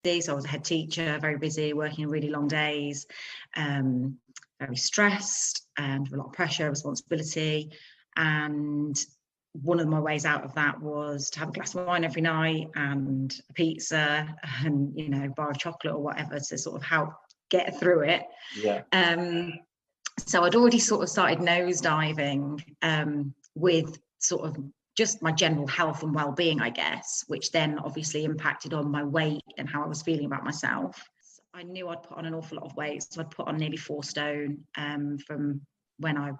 So I was a head teacher, very busy, working really long days, very stressed and with a lot of pressure, responsibility. And one of my ways out of that was to have a glass of wine every night and a pizza and, you know, a bar of chocolate or whatever to sort of help get through it. Yeah. So I'd already sort of started nosediving with sort of just my general health and well-being, I guess, which then obviously impacted on my weight and how I was feeling about myself. I knew I'd put on an awful lot of weight, so I'd put on nearly 4 stone from when I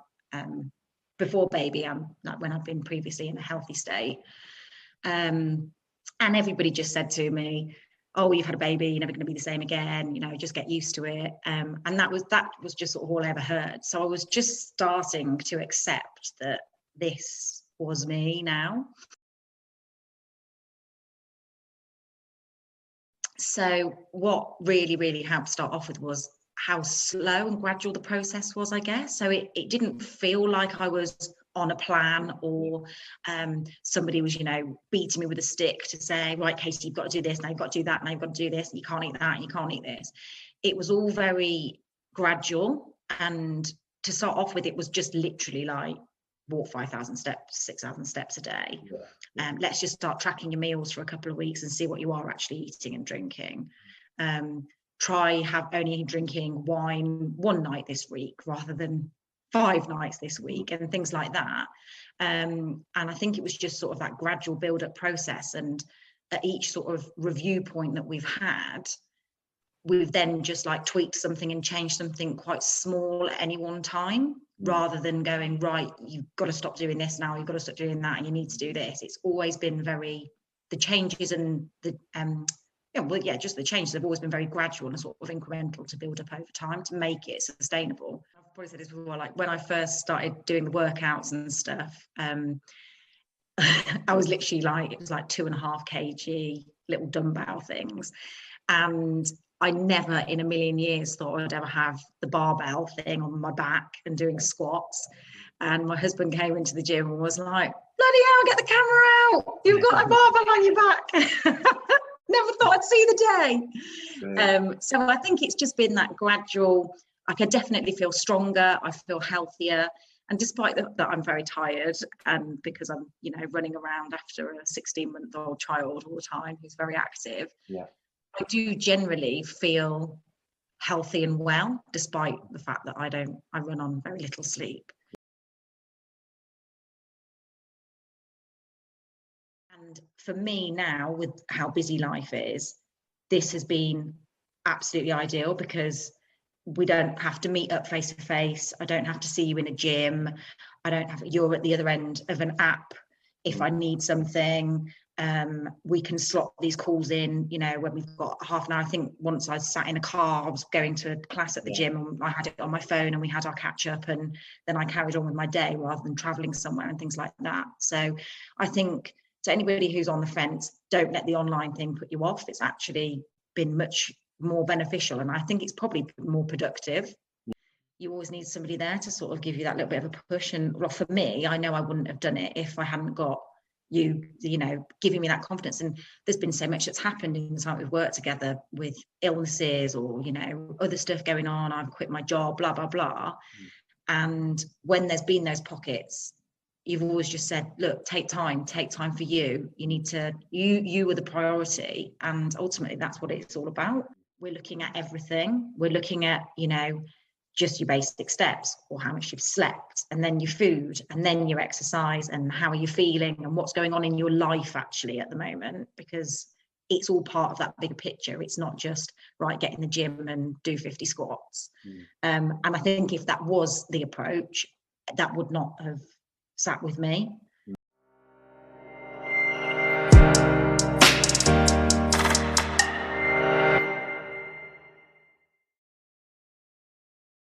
before baby, like when I've been previously in a healthy state. And everybody just said to me, oh, you've had a baby, you're never going to be the same again, you know, just get used to it. And that was just sort of all I ever heard. So I was just starting to accept that this was me now. So what really, really helped start off with was how slow and gradual the process was, I guess. So it didn't feel like I was on a plan or somebody was, you know, beating me with a stick to say, right, Katie, you've got to do this, now you've got to do that, now you've got to do this, and you can't eat that, and you can't eat this. It was all very gradual. And to start off with, it was just literally like, walk 5,000 steps, 6,000 steps a day. Let's just start tracking your meals for a couple of weeks and see what you are actually eating and drinking. Try only drinking wine 1 night this week rather than 5 nights this week, and things like that. And I think it was just sort of that gradual build-up process. And at each sort of review point that we've had, we've then just like tweaked something and changed something quite small at any one time, rather than going, right, you've got to stop doing this now, you've got to stop doing that, and you need to do this. It's always been the changes and the just the changes have always been very gradual and sort of incremental to build up over time to make it sustainable. I've probably said this before, like when I first started doing the workouts and stuff, I was literally like, it was like 2.5 kg little dumbbell things. And I never in a million years thought I'd ever have the barbell thing on my back and doing squats. And my husband came into the gym and was like, bloody hell, get the camera out. You've got a barbell on your back. Never thought I'd see the day. So I think it's just been that gradual, I can definitely feel stronger. I feel healthier. And despite that I'm very tired, and because I'm, you know, running around after a 16-month-old child all the time who's very active, I do generally feel healthy and well, despite the fact that I run on very little sleep. And for me now, with how busy life is, this has been absolutely ideal because we don't have to meet up face to face. I don't have to see you in a gym. You're at the other end of an app. If I need something, we can slot these calls in, you know, when we've got half an hour. I think once I sat in a car, I was going to a class at the gym and I had it on my phone and we had our catch up, and then I carried on with my day rather than traveling somewhere and things like that. So I think to anybody who's on the fence, don't let the online thing put you off. It's actually been much more beneficial, and I think it's probably more productive. You always need somebody there to sort of give you that little bit of a push. And well, for me, I know I wouldn't have done it if I hadn't got you know, giving me that confidence. And there's been so much that's happened in the time we've worked together, with illnesses or, you know, other stuff going on. I've quit my job, blah, blah, blah. And when there's been those pockets, you've always just said, look, take time for you. You need to, you are the priority. And ultimately that's what it's all about. We're looking at everything. We're looking at, you know, just your basic steps, or how much you've slept, and then your food, and then your exercise, and how are you feeling, and what's going on in your life actually at the moment, because it's all part of that bigger picture. It's not just, right, get in the gym and do 50 squats. And I think if that was the approach, that would not have sat with me.